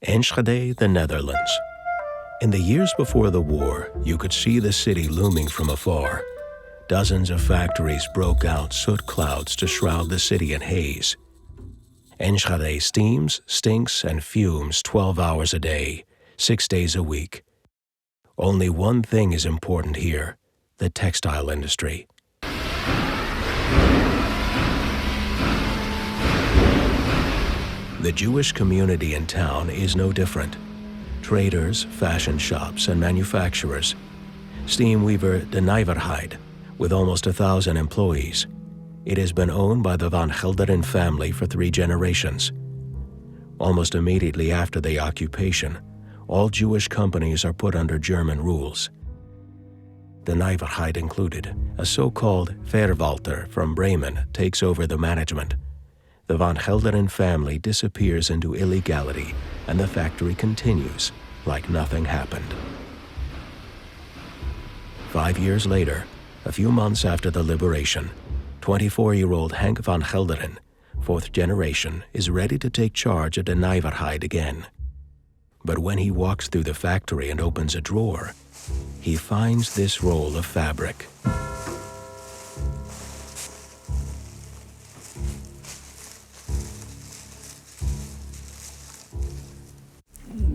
Enschede, the Netherlands. In the years before the war, you could see the city looming from afar. Dozens of factories broke out soot clouds to shroud the city in haze. Enschede steams, stinks, and fumes 12 hours a day, 6 days a week. Only one thing is important here: the textile industry. The Jewish community in town is no different. Traders, fashion shops, and manufacturers. Steam weaver De Nijverheid, with almost 1,000 employees. It has been owned by the Van Gelderen family for 3 generations. Almost immediately after the occupation, all Jewish companies are put under German rules. De Nijverheid included, a so-called Verwalter from Bremen takes over the management. The Van Gelderen family disappears into illegality, and the factory continues like nothing happened. 5 years later, a few months after the liberation, 24-year-old Henk van Gelderen, 4th generation, is ready to take charge of De Nijverheid again. But when he walks through the factory and opens a drawer, he finds this roll of fabric.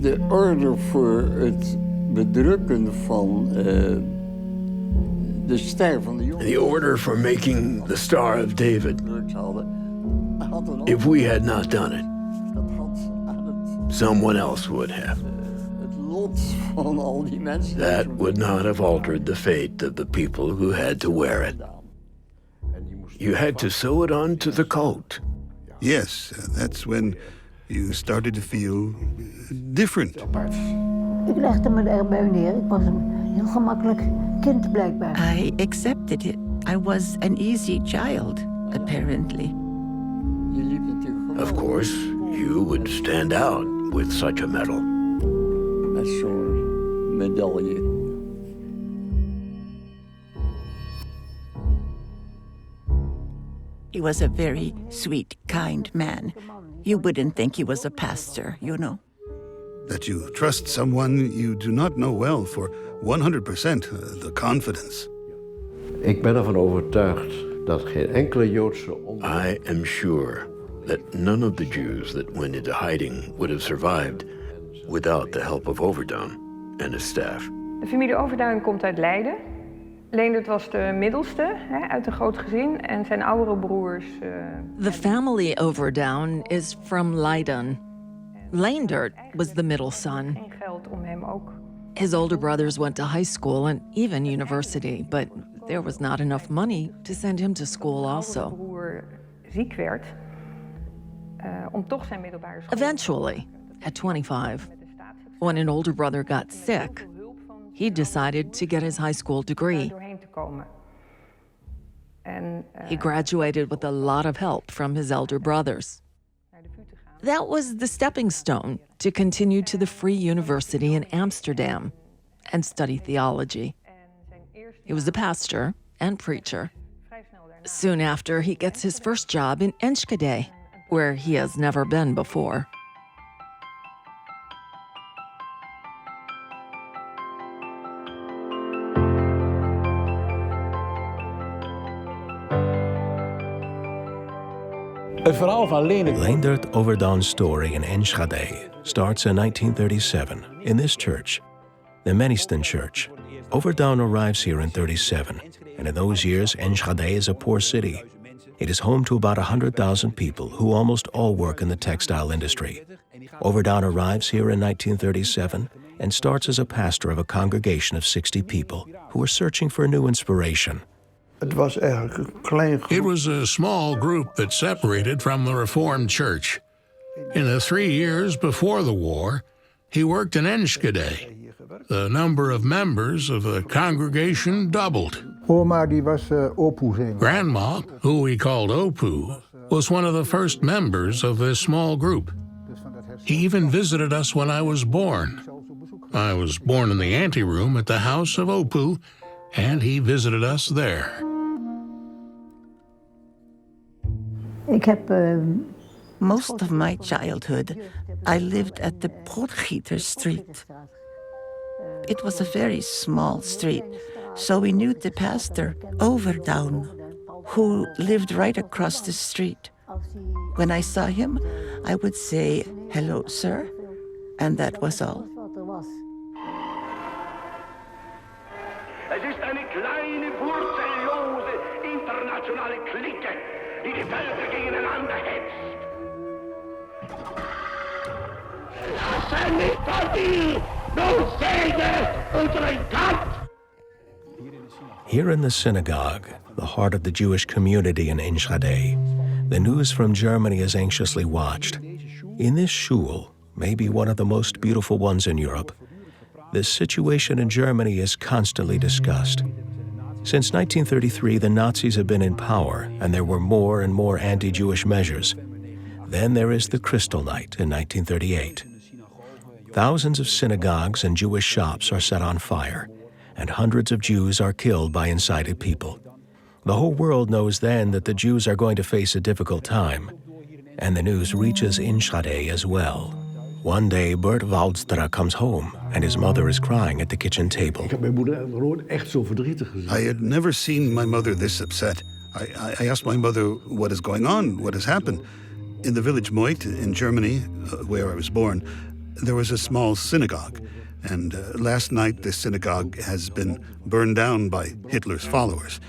De order voor het bedrukken van de ster van de jongen. The order for making the Star of David. If we had not done it, someone else would have. Het lot van al die mensen. That would not have altered the fate of the people who had to wear it. You had to sew it onto the coat. Yes, that's when you started to feel different. Ik legde me erbij neer. Ik was een heel gemakkelijk kind blijkbaar. I accepted it. I was an easy child, apparently. Of course, you would stand out with such a medal. Met zo'n medaille. He was a very sweet, kind man. You wouldn't think he was a pastor, you know. That you trust someone you do not know well for 100%, the confidence. Ik ben ervan overtuigd dat geen enkele Joodse I am sure that none of the Jews that went into hiding would have survived without the help of Overduin and his staff. De familie Overduin komt uit Leiden. Leendert was de middelste uit een groot gezin en zijn oudere broers. The family Overduin is from Leiden. Leendert was the middle son. En geld om hem ook. His older brothers went to high school and even university, but there was not enough money to send him to school also. Zijn broer ziek werd, om toch zijn middelbare school. Eventually, at 25, when an older brother got sick, he decided to get his high school degree. He graduated with a lot of help from his elder brothers. That was the stepping stone to continue to the Free University in Amsterdam and study theology. He was a pastor and preacher. Soon after, he gets his first job in Enschede, where he has never been before. Leendert Overduin's story in Enschede starts in 1937 in this church, the Menisten Church. Overduin arrives here in 37, and in those years, Enschede is a poor city. It is home to about 100,000 people who almost all work in the textile industry. Overduin arrives here in 1937 and starts as a pastor of a congregation of 60 people who are searching for new inspiration. It was a small group that separated from the Reformed Church. In the 3 years before the war, he worked in Enschede. The number of members of the congregation doubled. Grandma, who we called Opu, was one of the first members of this small group. He even visited us when I was born. I was born in the anteroom at the house of Opu, and he visited us there. Ik heb Most of my childhood, I lived at the Potgieter Street. It was a very small street, so we knew the pastor, Overdown, who lived right across the street. When I saw him, I would say, "Hello, sir," and that was all. Es ist eine kleine, wurzellose, internationale Clique, die die Völker gegeneinander hetzt. Lassen nicht von dir, nur Segen unseren Kampf! Here in the synagogue, the heart of the Jewish community in Enschede, the news from Germany is anxiously watched. In this shul, maybe one of the most beautiful ones in Europe, the situation in Germany is constantly discussed. Since 1933, the Nazis have been in power, and there were more and more anti-Jewish measures. Then there is the Kristallnacht in 1938. Thousands of synagogues and Jewish shops are set on fire, and hundreds of Jews are killed by incited people. The whole world knows then that the Jews are going to face a difficult time, and the news reaches Enschede as well. One day, Berends Bijlstra comes home, and his mother is crying at the kitchen table. Ik heb mijn moeder nooit echt zo verdrietig gezien. I had never seen my mother this upset. I asked my mother, what is going on? What has happened? In the village Moit in Germany, where I was born, there was a small synagogue. And last night, this synagogue has been burned down by Hitler's followers.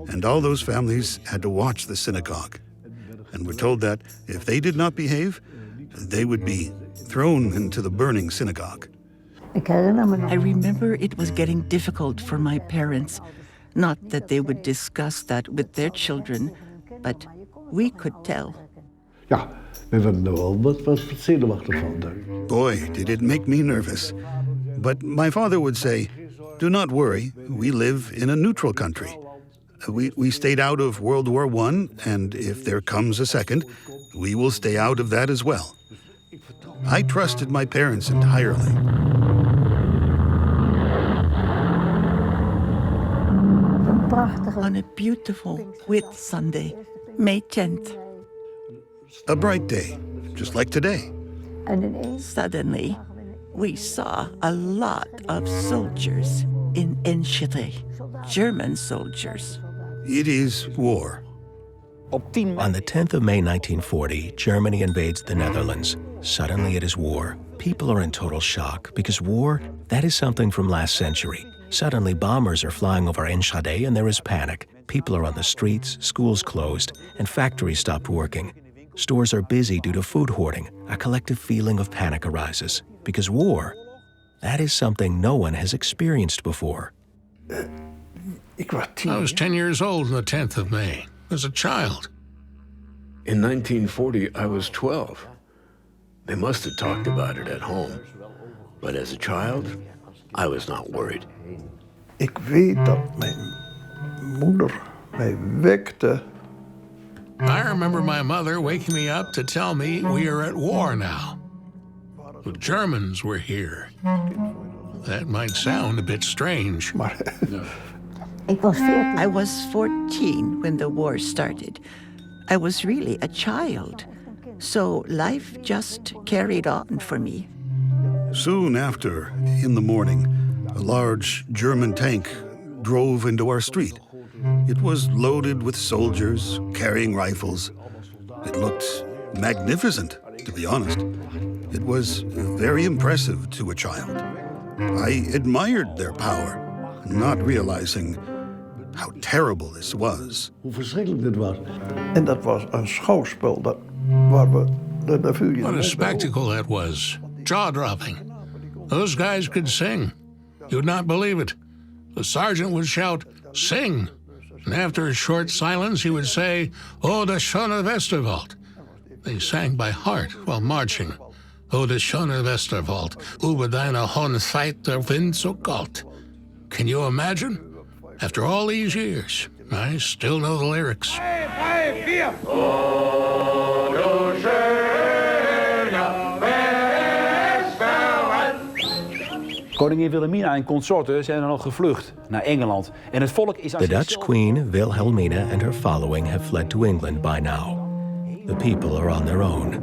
And all those families had to watch the synagogue. And were told that if they did not behave, they would be thrown into the burning synagogue. I remember it was getting difficult for my parents. Not that they would discuss that with their children, but we could tell. Ja, we werden er wel wat zenuwachtig van. Boy, did it make me nervous. But my father would say, "Do not worry, we live in a neutral country. We stayed out of World War I, and if there comes a second, we will stay out of that as well." I trusted my parents entirely. On a beautiful Whit Sunday, May 10th. A bright day, just like today. Suddenly, we saw a lot of soldiers in Enschede, German soldiers. It is war. On the 10th of May 1940, Germany invades the Netherlands. Suddenly it is war. People are in total shock because war, that is something from last century. Suddenly bombers are flying over Enschede and there is panic. People are on the streets, schools closed, and factories stopped working. Stores are busy due to food hoarding. A collective feeling of panic arises because war, that is something no one has experienced before. I was 10 years old on the 10th of May, as a child. In 1940, I was 12. They must have talked about it at home. But as a child, I was not worried. Ik weet dat mijn moeder mij wekte. I remember my mother waking me up to tell me we are at war now. The Germans were here. That might sound a bit strange. I was 14 when the war started. I was really a child, so life just carried on for me. Soon after, in the morning, a large German tank drove into our street. It was loaded with soldiers carrying rifles. It looked magnificent, to be honest. It was very impressive to a child. I admired their power, not realizing how terrible this was. Hoe verschrikkelijk dit was. En dat was een schouwspel waar we de vuur. What a spectacle that was. Jaw-dropping. Those guys could sing. You'd not believe it. The sergeant would shout, "Sing!" And after a short silence, he would say, "Oh, the schöne Westerwald." They sang by heart while marching. "Oh, the schöne Westerwald, über deine hohen Zeit der Wind so kalt." Can you imagine? After all these years, I still know the lyrics. Koningin Wilhelmina en consorten zijn dan al gevlucht naar Engeland. En het volk is aan The Dutch Queen Wilhelmina and her following have fled to England by now. The people are on their own.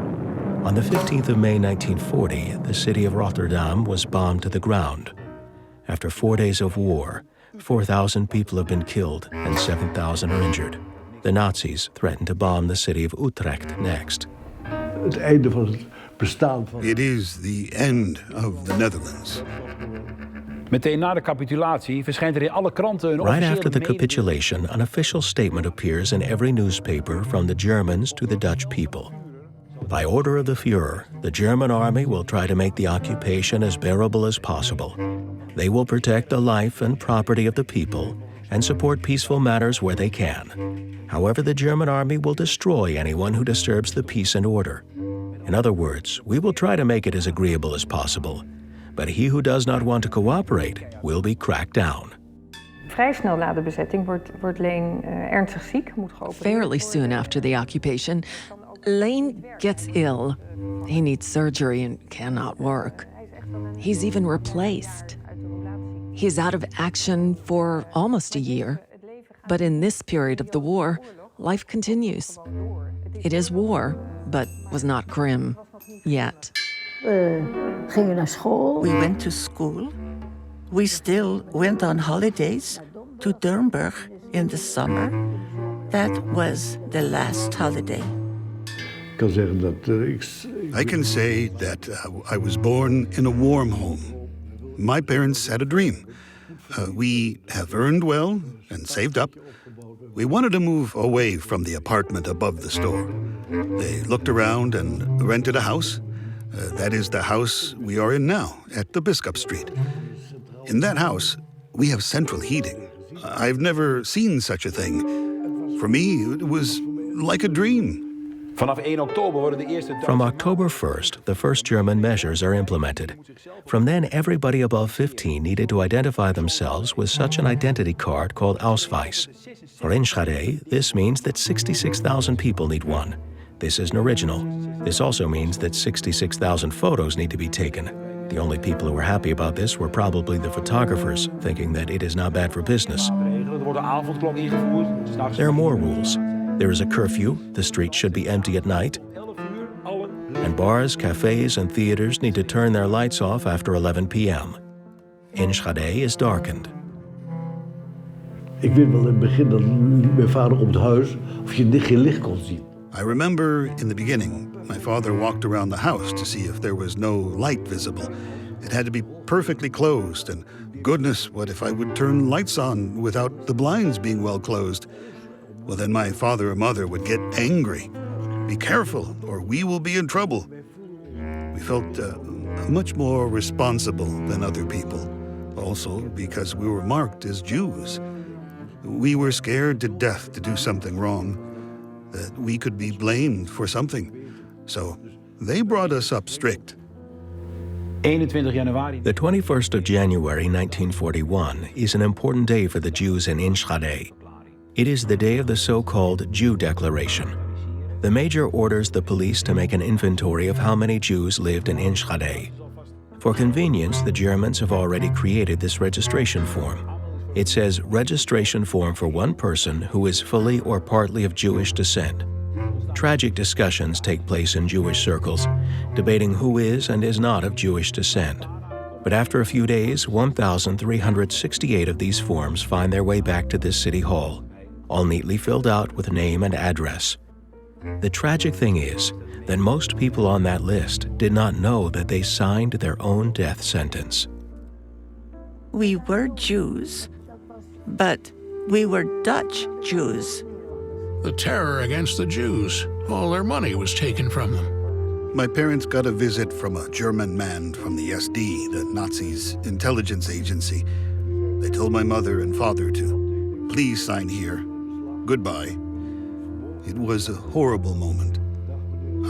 On the 15th of May 1940, the city of Rotterdam was bombed to the ground. After 4 days of war, 4,000 people have been killed and 7,000 are injured. The Nazis threatened to bomb the city of Utrecht next. It is the end of the Netherlands. Meteen na de capitulatie verschijnt er in alle kranten een Right after the officiële capitulation, an official statement appears in every newspaper from the Germans to the Dutch people. By order of the Führer, the German army will try to make the occupation as bearable as possible. They will protect the life and property of the people and support peaceful matters where they can. However, the German army will destroy anyone who disturbs the peace and order. In other words, we will try to make it as agreeable as possible, but he who does not want to cooperate will be cracked down. Vrij snel na de bezetting wordt Leen ernstig ziek, moet geopereerd worden. Fairly soon after the occupation, Lane gets ill. He needs surgery and cannot work. He's even replaced. He's out of action for almost a year. But in this period of the war, life continues. It is war, but was not grim yet. Gingen naar school. We went to school. We still went on holidays to Durnburg in the summer. That was the last holiday. I can say that I was born in a warm home. My parents had a dream. We have earned well and saved up. We wanted to move away from the apartment above the store. They looked around and rented a house. That is the house we are in now, at the Biscop Street. In that house, we have central heating. I've never seen such a thing. For me, it was like a dream. Vanaf 1 oktober worden de eerste... From October 1st, the first German measures are implemented. From then, everybody above 15 needed to identify themselves with such an identity card called Ausweis. For Enschede, this means that 66,000 people need one. This is an original. This also means that 66,000 photos need to be taken. The only people who were happy about this were probably the photographers, thinking that it is not bad for business. There are more rules. There is a curfew, the streets should be empty at night, and bars, cafes, and theaters need to turn their lights off after 11 p.m. Enschede is darkened. Ik weet wel in het begin dat mijn vader op het huis of je geen licht kon zien. I remember in the beginning, my father walked around the house to see if there was no light visible. It had to be perfectly closed, and goodness, what if I would turn lights on without the blinds being well closed? Well, then my father or mother would get angry. Be careful, or we will be in trouble. We felt much more responsible than other people, also because we were marked as Jews. We were scared to death to do something wrong, that we could be blamed for something. So they brought us up strict. 21 januari. The 21st of January 1941 is an important day for the Jews in Enschede. It is the day of the so-called Jew Declaration. The major orders the police to make an inventory of how many Jews lived in Enschede. For convenience, the Germans have already created this registration form. It says registration form for one person who is fully or partly of Jewish descent. Tragic discussions take place in Jewish circles, debating who is and is not of Jewish descent. But after a few days, 1,368 of these forms find their way back to this city hall, all neatly filled out with name and address. The tragic thing is that most people on that list did not know that they signed their own death sentence. We were Jews, but we were Dutch Jews. The terror against the Jews. All their money was taken from them. My parents got a visit from a German man from the SD, the Nazis' intelligence agency. They told my mother and father to please sign here. Goodbye. It was a horrible moment.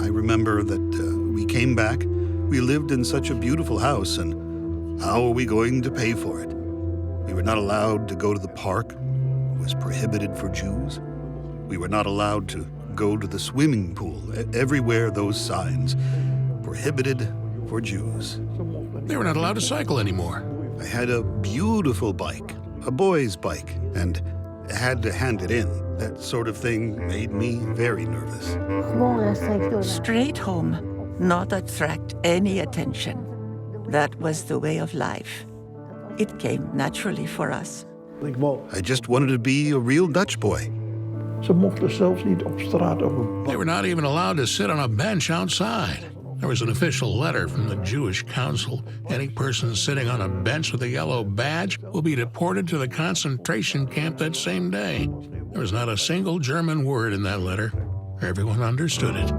I remember that we came back, we lived in such a beautiful house, and how are we going to pay for it? We were not allowed to go to the park. It was prohibited for Jews. We were not allowed to go to the swimming pool. Everywhere those signs, prohibited for Jews. They were not allowed to cycle anymore. I had a beautiful bike, a boy's bike, and had to hand it in. That sort of thing made me very nervous. Gewoon rechtstreeks door. Straight home, not attract any attention. That was the way of life. It came naturally for us. I just wanted to be a real Dutch boy. Ze mochten zelfs niet op straat op een They were not even allowed to sit on a bench outside. There was an official letter from the Jewish Council. Any person sitting on a bench with a yellow badge will be deported to the concentration camp that same day. There was not a single German word in that letter. Everyone understood it.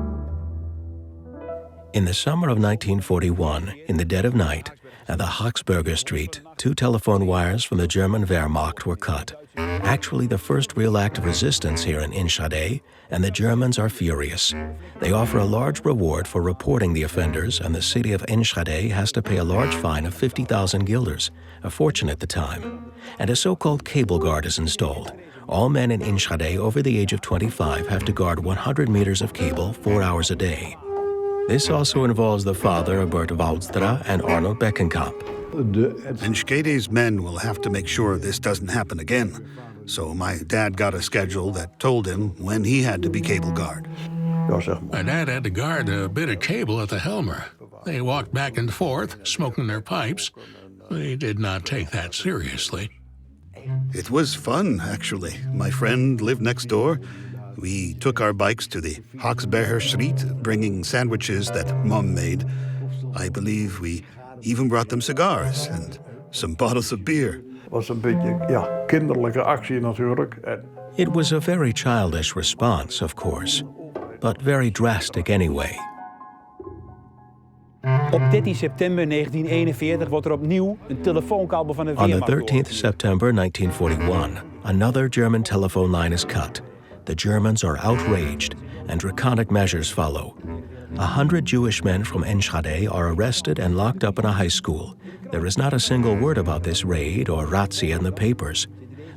In the summer of 1941, in the dead of night, at the Haxberger Street, 2 telephone wires from the German Wehrmacht were cut. Actually, the first real act of resistance here in Enschede, and the Germans are furious. They offer a large reward for reporting the offenders, and the city of Enschede has to pay a large fine of 50,000 guilders, a fortune at the time. And a so-called cable guard is installed. All men in Enschede over the age of 25 have to guard 100 meters of cable 4 hours a day. This also involves the father of Bert Wildstra and Arnold Beckenkamp. Enschede's men will have to make sure this doesn't happen again. So my dad got a schedule that told him when he had to be cable guard. My dad had to guard a bit of cable at the Helmer. They walked back and forth, smoking their pipes. They did not take that seriously. It was fun, actually. My friend lived next door. We took our bikes to the Haxberger Street, bringing sandwiches that Mom made. I believe we even brought them cigars and some bottles of beer. was een beetje kinderlijke actie natuurlijk. It was a very childish response, of course, but very drastic anyway. Op 13 september 1941 wordt er opnieuw een telefoonkabel van de On Wehrmacht the 13th September 1941, another German telephone line is cut. The Germans are outraged, and draconic measures follow. 100 Jewish men from Enschede are arrested and locked up in a high school. There is not a single word about this raid or razzia in the papers.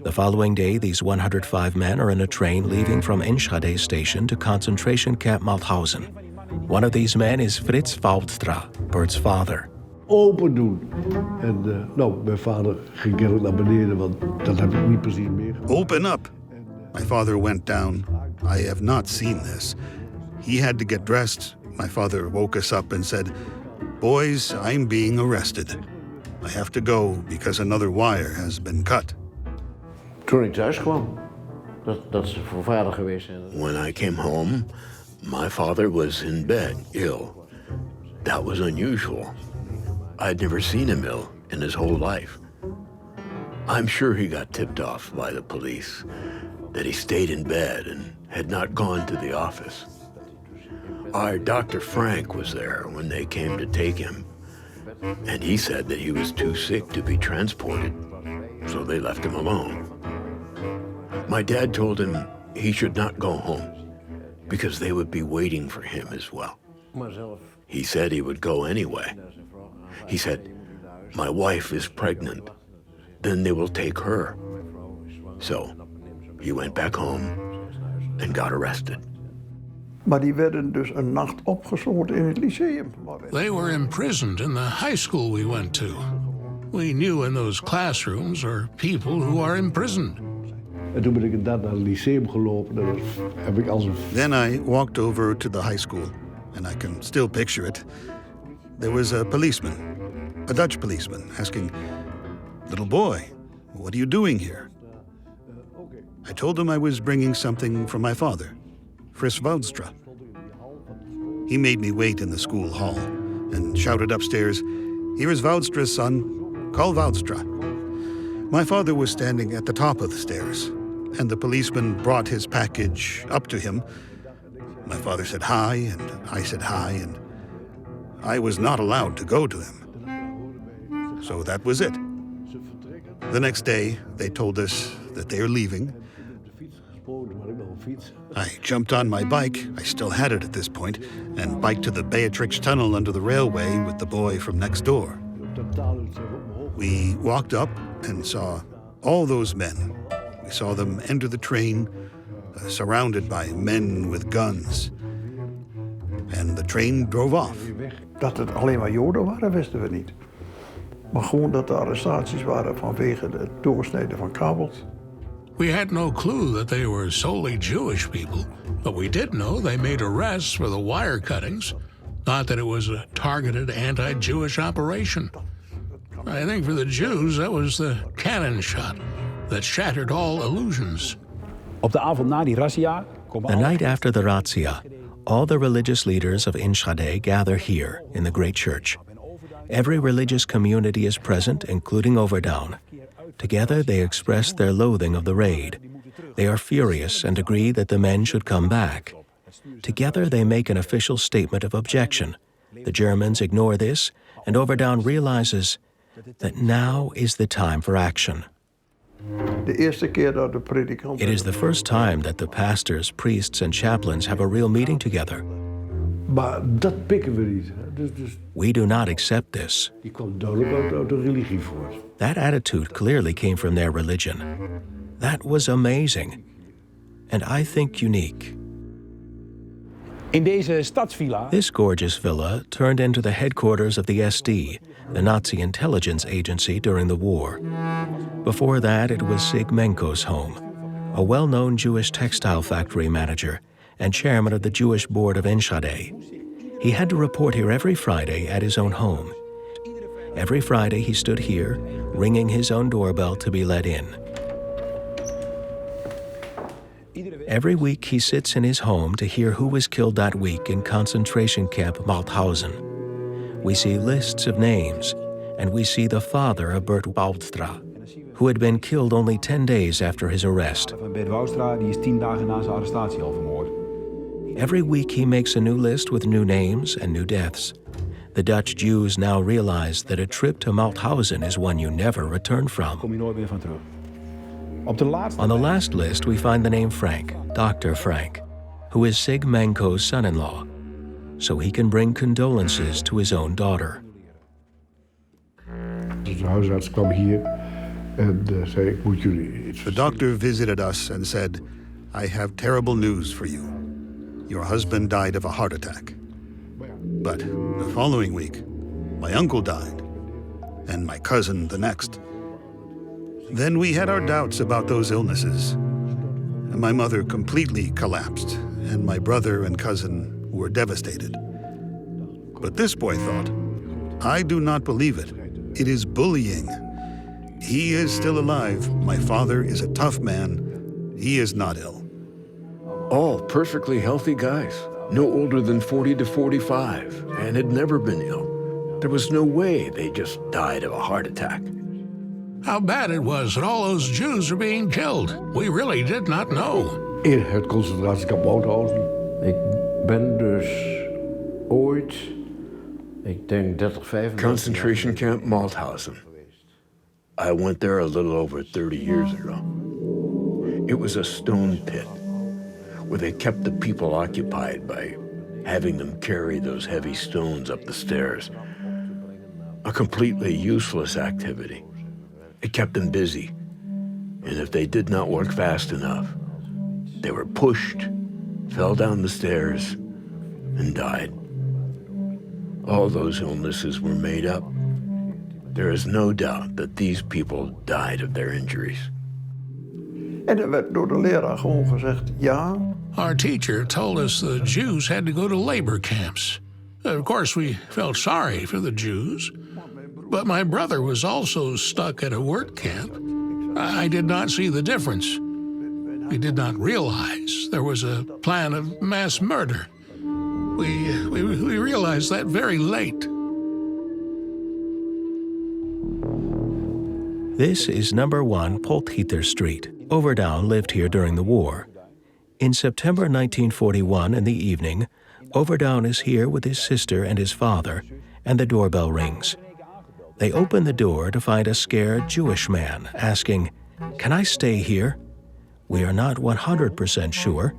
The following day, these 105 men are in a train leaving from Enschede station to concentration camp Mauthausen. One of these men is Frits Wildstra, Bert's father. Open doen. En mijn vader ging direct naar beneden, want dat heb ik niet precies meer. Open up. My father went down. I have not seen this. He had to get dressed. My father woke us up and said, "Boys, I'm being arrested. I have to go because another wire has been cut." Toen ik thuis kwam, dat is voor vader geweest. When I came home, my father was in bed, ill. That was unusual. I'd never seen him ill in his whole life. I'm sure he got tipped off by the police that he stayed in bed and had not gone to the office. Our Dr. Frank was there when they came to take him, and he said that he was too sick to be transported, so they left him alone. My dad told him he should not go home because they would be waiting for him as well. He said he would go anyway. He said, "My wife is pregnant, then they will take her." So he went back home and got arrested. Maar die werden dus een nacht opgesloten in het lyceum. They were imprisoned in the high school we went to. We knew in those classrooms are people who are imprisoned. En toen ben ik inderdaad naar het lyceum gelopen. En dat heb ik als een... Then I walked over to the high school, and I can still picture it. There was a policeman, a Dutch policeman, asking, "Little boy, what are you doing here?" I told him I was bringing something from my father, Frits Wildstra. He made me wait in the school hall and shouted upstairs, "Here is Wildstra's son, call Wildstra." My father was standing at the top of the stairs, and the policeman brought his package up to him. My father said hi, and I said hi, and I was not allowed to go to him. So that was it. The next day, they told us that they are leaving. I jumped on my bike, I still had it at this point, and biked to the Beatrix Tunnel under the railway with the boy from next door. We walked up and saw all those men. We saw them enter the train, surrounded by men with guns. And the train drove off. Dat het alleen maar Joden waren, wisten we niet. Maar gewoon dat er arrestaties waren vanwege het doorsnijden van kabels. We had no clue that they were solely Jewish people, but we did know they made arrests for the wire cuttings, not that it was a targeted anti-Jewish operation. I think for the Jews, that was the cannon shot that shattered all illusions. Op de avond na die razzia The night after the razzia, all the religious leaders of Enschede gather here in the great church. Every religious community is present, including Overdown. Together they express their loathing of the raid. They are furious and agree that the men should come back. Together they make an official statement of objection. The Germans ignore this, and Overdown realizes that now is the time for action. De eerste keer dat de predikant... It is the first time that the pastors, priests, and chaplains have a real meeting together. Maar dat pikken we niet. Dus We do not accept this. die komt duidelijk uit de religie voort. That attitude clearly came from their religion. That was amazing, and I think unique. In deze stadsvilla... This gorgeous villa turned into the headquarters of the SD, the Nazi intelligence agency during the war. Before that, it was Sigmenko's home, a well-known Jewish textile factory manager and chairman of the Jewish board of Enschede. He had to report here every Friday at his own home. Every Friday he stood here, ringing his own doorbell to be let in. Every week he sits in his home to hear who was killed that week in concentration camp Mauthausen. We see lists of names, and we see the father of Cars Bijlstra, who had been killed only 10 days after his arrest. Van Berends Bijlstra, die is 10 dagen na zijn arrestatie al vermoord. Every week he makes a new list with new names and new deaths. The Dutch Jews now realize that a trip to Mauthausen is one you never return from. Kom je nooit meer van terug. Op de laatste... On the last list we find the name Frank, Dr. Frank, who is Sigmenko's son-in-law, so he can bring condolences to his own daughter. Dus de huisarts kwam hier en zei, ik moet jullie iets... The doctor visited us and said, I have terrible news for you. Your husband died of a heart attack. But the following week, my uncle died, and my cousin the next. Then we had our doubts about those illnesses. My mother completely collapsed, and my brother and cousin were devastated. But this boy thought, I do not believe it. It is bullying. He is still alive. My father is a tough man. He is not ill. All perfectly healthy guys, no older than 40 to 45, and had never been ill. There was no way they just died of a heart attack. How bad it was that all those Jews were being killed. We really did not know. In het concentratiekamp Mauthausen. Ik ben dus ooit, ik denk 30, 35... Concentration camp Mauthausen. I went there a little over 30 years ago. It was a stone pit where they kept the people occupied by having them carry those heavy stones up the stairs. A completely useless activity. It kept them busy, and if they did not work fast enough, they were pushed, fell down the stairs, and died. All those illnesses were made up. There is no doubt that these people died of their injuries. En er werd door de leraar gewoon gezegd, ja. Our teacher told us the Jews had to go to labor camps. Of course, we felt sorry for the Jews, but my brother was also stuck at a work camp. I did not see the difference. We did not realize there was a plan of mass murder. We realized that very late. This is number 1 Potgieter Street. Overdown lived here during the war. In September 1941 in the evening, Overdown is here with his sister and his father, and the doorbell rings. They open the door to find a scared Jewish man asking, "Can I stay here?" We are not 100% sure,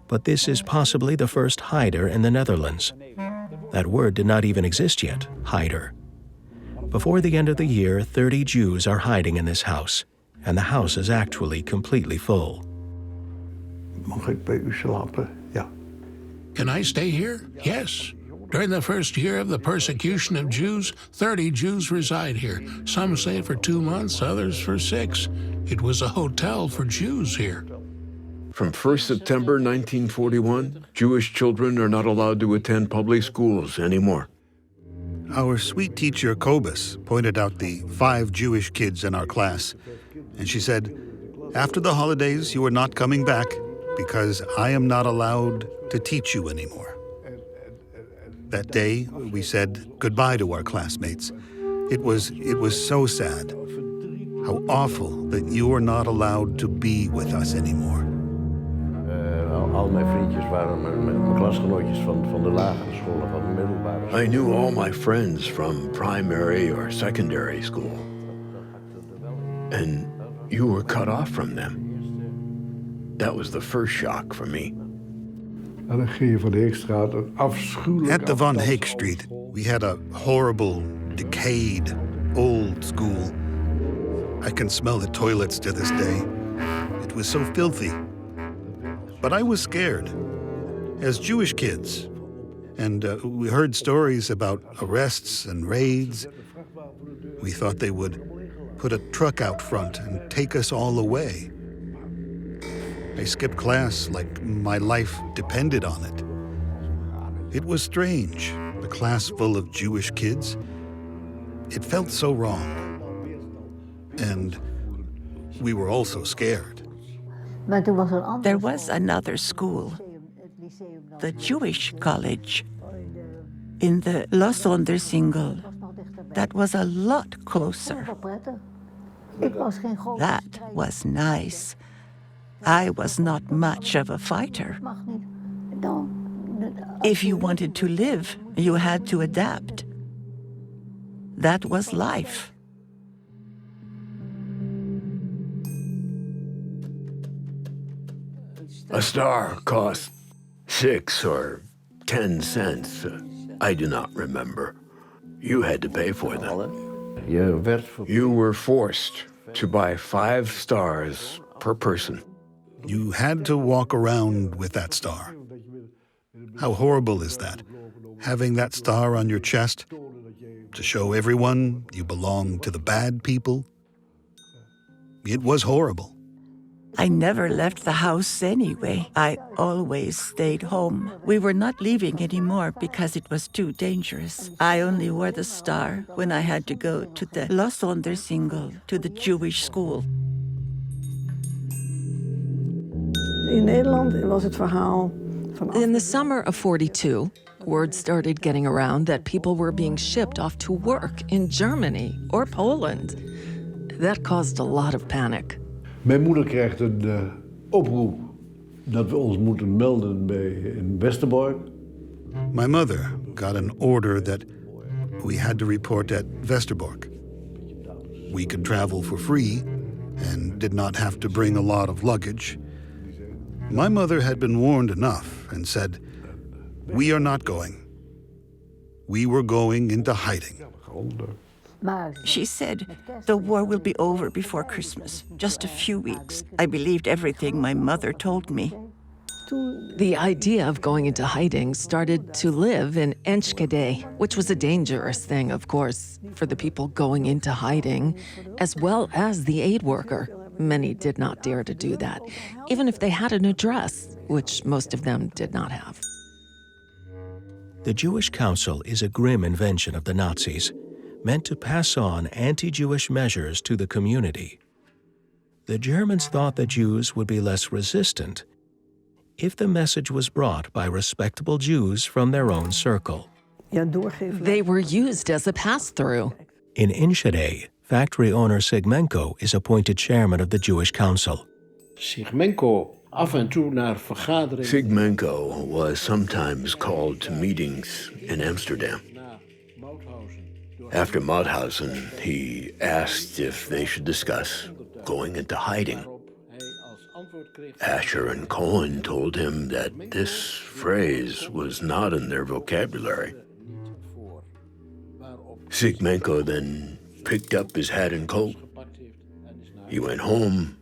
but this is possibly the first hider in the Netherlands. That word did not even exist yet, hider. Before the end of the year, 30 Jews are hiding in this house, and the house is actually completely full. Mag ik bij u slapen? Ja. Can I stay here? Yes. During the first year of the persecution of Jews, 30 Jews reside here. Some say for 2 months, others for 6. It was a hotel for Jews here. From 1st September 1941, Jewish children are not allowed to attend public schools anymore. Our sweet teacher, Kobus, pointed out the 5 Jewish kids in our class, and she said, "After the holidays, you are not coming back because I am not allowed to teach you anymore." That day, we said goodbye to our classmates. It was so sad. How awful that you are not allowed to be with us anymore. Al mijn vriendjes waren mijn klasgenootjes van de lagere scholen, van de middelbare school. I knew all my friends from primary or secondary school. And you were cut off from them. That was the first shock for me. En dan ging je van de Heekstraat een afschuwelijk... At the Van Heek Street, we had a horrible, decayed, old school. I can smell the toilets to this day. It was so filthy. But I was scared. As Jewish kids, and we heard stories about arrests and raids, we thought they would put a truck out front and take us all away. I skipped class like my life depended on it. It was strange, the class full of Jewish kids. It felt so wrong. And we were also scared. There was another school, the Jewish college, in the Los Ondersingel. That was a lot closer. That was nice. I was not much of a fighter. If you wanted to live, you had to adapt. That was life. A star cost 6 or 10 cents. I do not remember. You had to pay for them. You were forced to buy 5 stars per person. You had to walk around with that star. How horrible is that? Having that star on your chest to show everyone you belong to the bad people? It was horrible. I never left the house anyway. I always stayed home. We were not leaving anymore because it was too dangerous. I only wore the star when I had to go to the Los Ondersingel, to the Jewish school. In Nederland was het verhaal van... In the summer of 42, word started getting around that people were being shipped off to work in Germany or Poland. That caused a lot of panic. Mijn moeder krijgt een oproep dat we ons moeten melden in Westerbork. My mother got an order that we had to report at Westerbork. We could travel for free and did not have to bring a lot of luggage. My mother had been warned enough and said, "We are not going. We were going into hiding." She said, "The war will be over before Christmas, just a few weeks." I believed everything my mother told me. The idea of going into hiding started to live in Enschede, which was a dangerous thing, of course, for the people going into hiding, as well as the aid worker. Many did not dare to do that, even if they had an address, which most of them did not have. The Jewish Council is a grim invention of the Nazis, meant to pass on anti-Jewish measures to the community. The Germans thought the Jews would be less resistant if the message was brought by respectable Jews from their own circle. They were used as a pass-through. In Enschede, factory owner Sigmenko is appointed chairman of the Jewish Council. Sigmenko af en toe naar vergaderingen. Sigmenko was sometimes called to meetings in Amsterdam. After Mauthausen, he asked if they should discuss going into hiding. Asher and Cohen told him that this phrase was not in their vocabulary. Sigmenko then picked up his hat and coat. He went home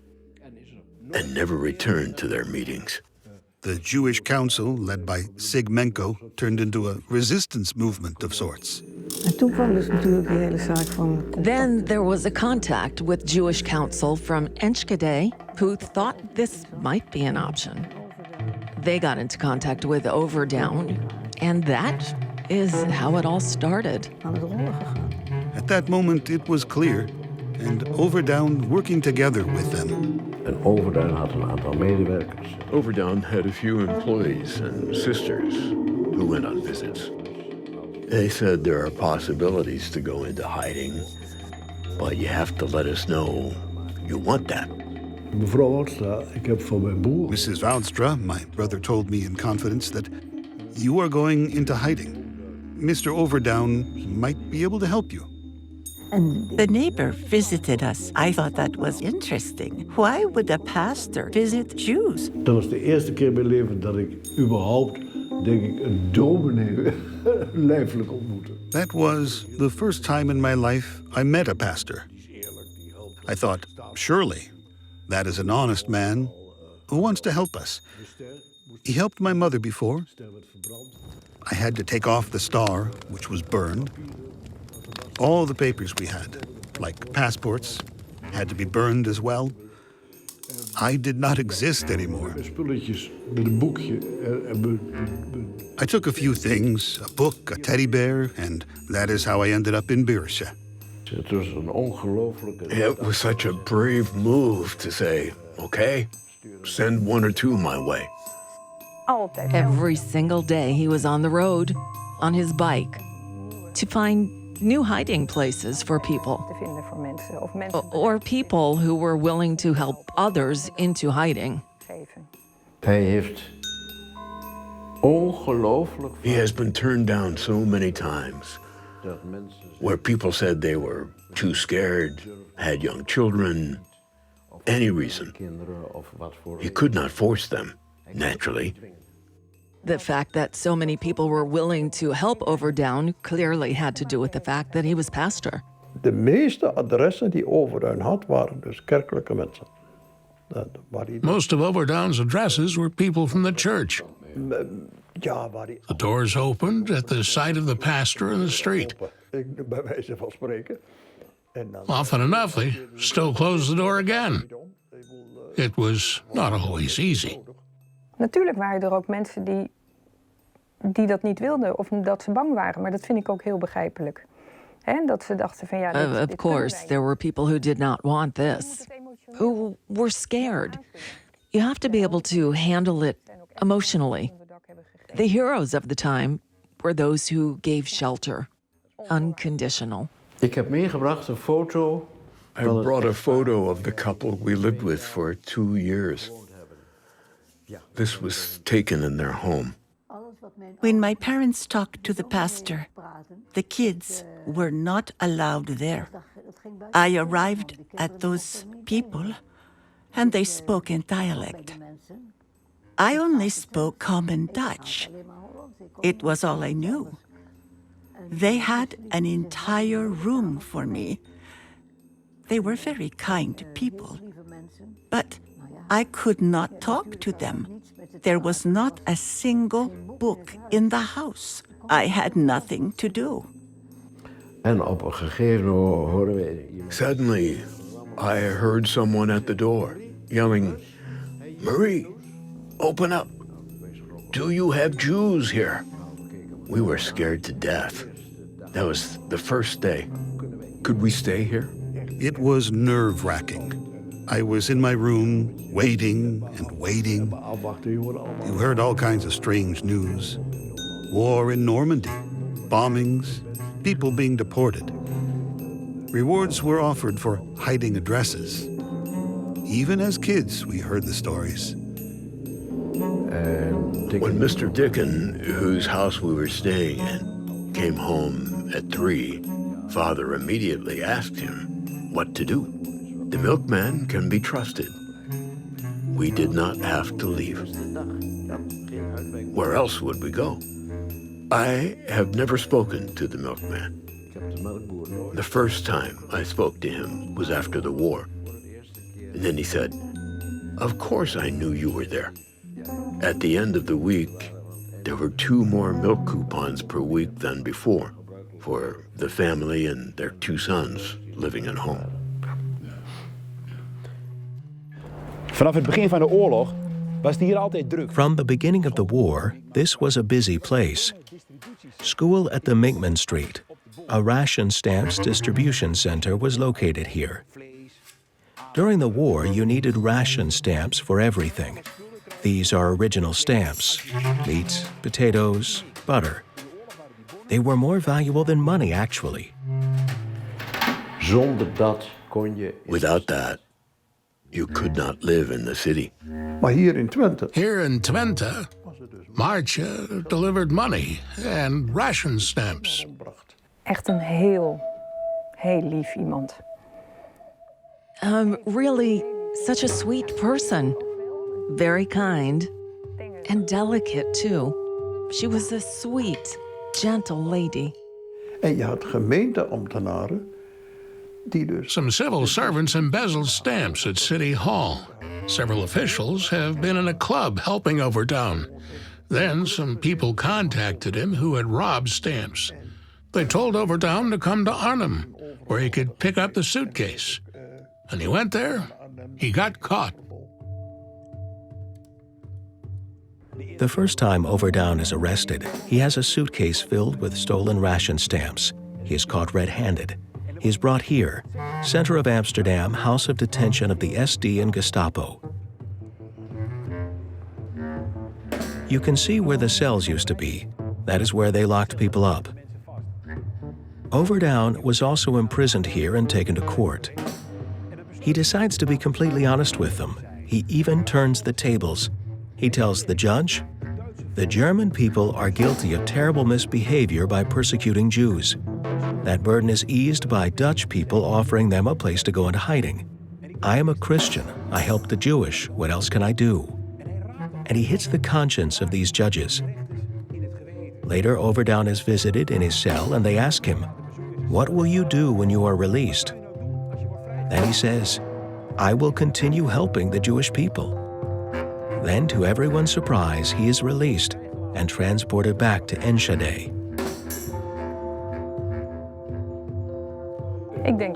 and never returned to their meetings. The Jewish Council, led by Sigmenko, turned into a resistance movement of sorts. En toen kwam dus natuurlijk die hele zaak van... Then there was a contact with Jewish counsel from Enschede who thought this might be an option. They got into contact with Overdown, and that is how it all started. At that moment, it was clear, and Overdown working together with them. En Overdown had een aantal medewerkers. Overdown had a few employees and sisters who went on visits. They said there are possibilities to go into hiding, but you have to let us know you want that. Mevrouw Bijlstra, ik heb van mijn broer... Mrs. Bijlstra, my brother told me in confidence that you are going into hiding. Mr. Overdown might be able to help you. The neighbor visited us. I thought that was interesting. Why would a pastor visit Jews? Dat was de eerste keer in mijn leven dat ik überhaupt, denk ik, een dominee lijfelijk ontmoette. That was the first time in my life I met a pastor. I thought, surely, that is an honest man who wants to help us. He helped my mother before. I had to take off the star, which was burned. All the papers we had, like passports, had to be burned as well. I did not exist anymore. Spulletjes met een boekje. I took a few things, a book, a teddy bear, and that is how I ended up in Bijlstra. Het was een ongelooflijke... It was such a brave move to say, okay, send one or two my way. Every single day he was on the road, on his bike, to find new hiding places for people. Or people who were willing to help others into hiding. Hij heeft ongelooflijk... He has been turned down so many times, where people said they were too scared, had young children, any reason. He could not force them, naturally. The fact that so many people were willing to help Overdown clearly had to do with the fact that he was pastor. De meeste adressen die Overdown had, waren dus kerkelijke mensen. Most of Overdown's addresses were people from the church. The doors opened at the sight of the pastor in the street. Bij wijze van spreken. Often enough, they still closed the door again. It was not always easy. Natuurlijk waren er ook mensen die dat niet wilden of dat ze bang waren. Maar dat vind ik ook heel begrijpelijk. Dat ze dachten van ja... Of course, there were people who did not want this. Who were scared. You have to be able to handle it emotionally. The heroes of the time were those who gave shelter. Unconditional. Ik heb meegebracht een foto... I brought a photo of the couple we lived with for 2 years. This was taken in their home. When my parents talked to the pastor, the kids were not allowed there. I arrived at those people, and they spoke in dialect. I only spoke common Dutch. It was all I knew. They had an entire room for me. They were very kind people, but I could not talk to them. There was not a single book in the house. I had nothing to do. En op een gegeven moment hoorden we... Suddenly, I heard someone at the door yelling, "Marie, open up. Do you have Jews here?" We were scared to death. That was the first day. Could we stay here? It was nerve-wracking. I was in my room, waiting and waiting. You heard all kinds of strange news. War in Normandy, bombings, people being deported. Rewards were offered for hiding addresses. Even as kids, we heard the stories. When Mr. Dickon, whose house we were staying in, came home at 3, Father immediately asked him what to do. The milkman can be trusted. We did not have to leave. Where else would we go? I have never spoken to the milkman. The first time I spoke to him was after the war. And then he said, "Of course I knew you were there." At the end of the week, there were 2 more milk coupons per week than before, for the family and their 2 sons living at home. Vanaf het begin van de oorlog was het hier altijd druk. From the beginning of the war, this was a busy place. School at the Minkman Street, a ration stamps distribution center, was located here. During the war, you needed ration stamps for everything. These are original stamps: meat, potatoes, butter. They were more valuable than money, actually. Zonder dat kon je... Without that, you could not live in the city. Maar hier in Twente, Here in Twente, Martje delivered money and ration stamps. Echt een heel lief iemand. Really, such a sweet person. Very kind. And delicate, too. She was a sweet, gentle lady. en je had gemeenteambtenaren die dus... Some civil servants embezzled stamps at City Hall. Several officials have been in a club helping Overtown. Then some people contacted him who had robbed stamps. They told Overtown to come to Arnhem, where he could pick up the suitcase. And he went there. He got caught. The first time Overtown is arrested, he has a suitcase filled with stolen ration stamps. He is caught red-handed. He is brought here, center of Amsterdam, house of detention of the SD and Gestapo. You can see where the cells used to be. That is where they locked people up. Overtown was also imprisoned here and taken to court. He decides to be completely honest with them. He even turns the tables. He tells the judge, the German people are guilty of terrible misbehavior by persecuting Jews. That burden is eased by Dutch people offering them a place to go into hiding. I am a Christian. I help the Jewish. What else can I do? And he hits the conscience of these judges. Later, Overtown is visited in his cell and they ask him, what will you do when you are released? Then he says, I will continue helping the Jewish people. Then, to everyone's surprise, he is released and transported back to Enschede.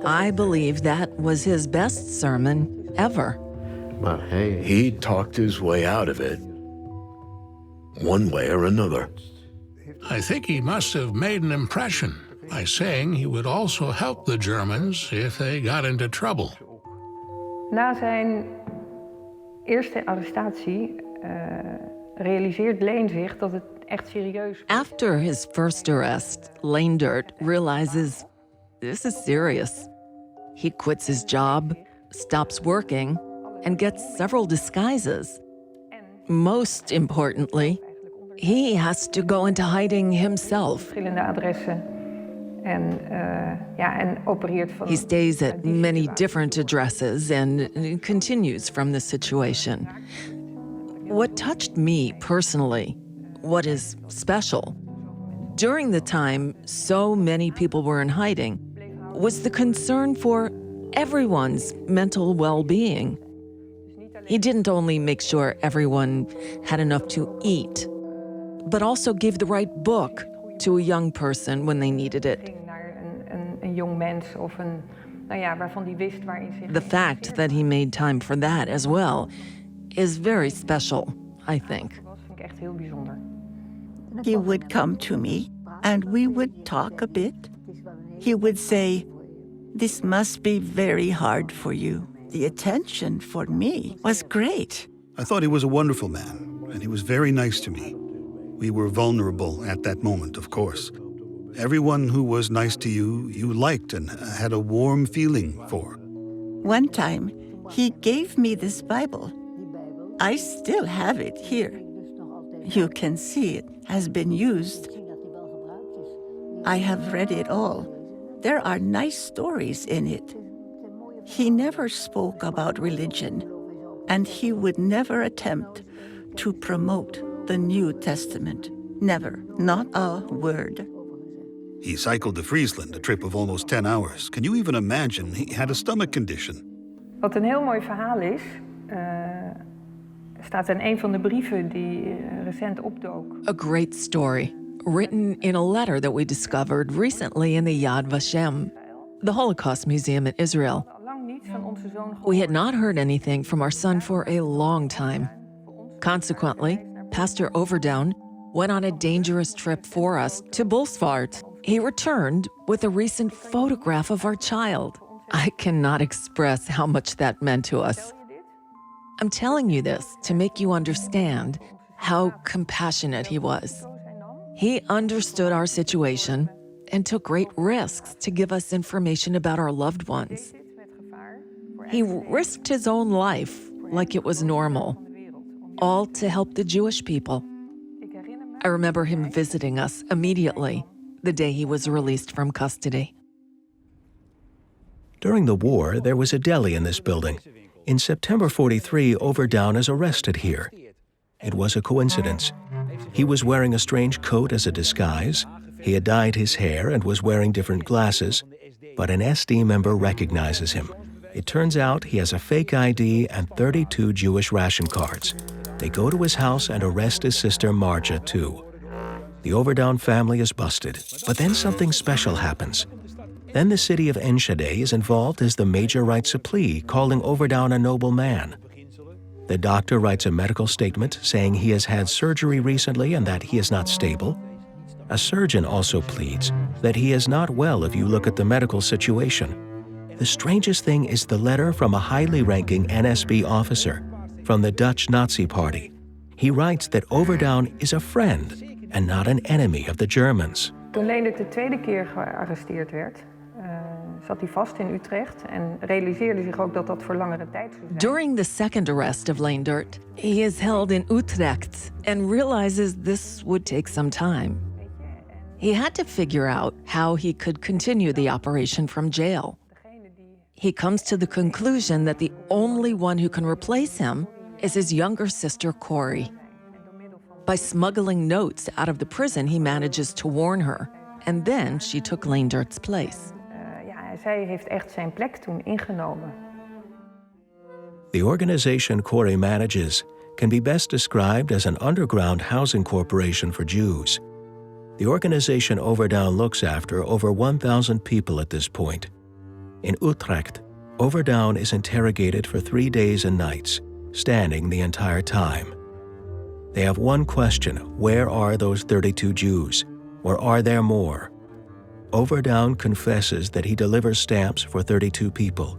I believe that was his best sermon ever. Maar He talked his way out of it, one way or another. I think he must have made an impression by saying he would also help the Germans if they got into trouble. Na zijn eerste arrestatie realiseert Leen zich dat het echt serieus is. After his first arrest, Leendert realizes this is serious. He quits his job, stops working, and gets several disguises. Most importantly, he has to go into hiding himself. Verschillende adressen en opereert van. He stays at many different addresses and continues from the situation. What touched me personally, what is special, during the time so many people were in hiding, was the concern for everyone's mental well-being. He didn't only make sure everyone had enough to eat, but also gave the right book to a young person when they needed it. Een jong mens of waarvan die wist waarin zich. The fact that he made time for that as well is very special, I think. Dat vind ik echt heel bijzonder. He would come to me and we would talk a bit. He would say, "This must be very hard for you." The attention for me was great. I thought he was a wonderful man, and he was very nice to me. We were vulnerable at that moment, of course. Everyone who was nice to you, you liked and had a warm feeling for. One time, he gave me this Bible. I still have it here. You can see it has been used. I have read it all. There are nice stories in it. He never spoke about religion, and he would never attempt to promote the New Testament. Never, not a word. He cycled to Friesland, a trip of almost 10 hours. Can you even imagine? He had a stomach condition. Wat een heel mooi verhaal is, staat in een van de brieven die recent opdook. A great story, written in a letter that we discovered recently in the Yad Vashem, the Holocaust Museum in Israel. We had not heard anything from our son for a long time. Consequently, Pastor Overdown went on a dangerous trip for us to Bolsvaart. He returned with a recent photograph of our child. I cannot express how much that meant to us. I'm telling you this to make you understand how compassionate he was. He understood our situation and took great risks to give us information about our loved ones. He risked his own life like it was normal, all to help the Jewish people. I remember him visiting us immediately the day he was released from custody. During the war, there was a deli in this building. In September 43, Overdown is arrested here. It was a coincidence. He was wearing a strange coat as a disguise. He had dyed his hair and was wearing different glasses, but an SD member recognizes him. It turns out he has a fake ID and 32 Jewish ration cards. They go to his house and arrest his sister Marja, too. The Overdown family is busted, but then something special happens. Then the city of Enschede is involved as the major writes a plea, calling Overdown a noble man. The doctor writes a medical statement saying he has had surgery recently and that he is not stable. A surgeon also pleads that he is not well if you look at the medical situation. The strangest thing is the letter from a highly ranking NSB officer from the Dutch Nazi Party. He writes that Overdown is a friend and not an enemy of the Germans. Toen Leendert de tweede keer gearresteerd werd, zat hij vast in Utrecht en realiseerde zich ook dat dat voor langere tijd zou zijn. During the second arrest of Leendert, he is held in Utrecht and realizes this would take some time. He had to figure out how he could continue the operation from jail. He comes to the conclusion that the only one who can replace him is his younger sister, Corrie. By smuggling notes out of the prison, he manages to warn her, and then she took Leendert's place. Zij heeft echt zijn plek toen ingenomen. The organization Corrie manages can be best described as an underground housing corporation for Jews. The organization Overdown looks after over 1,000 people at this point. In Utrecht, Overdown is interrogated for 3 days and nights, standing the entire time. They have one question: where are those 32 Jews? Or are there more? Overdown confesses that he delivers stamps for 32 people.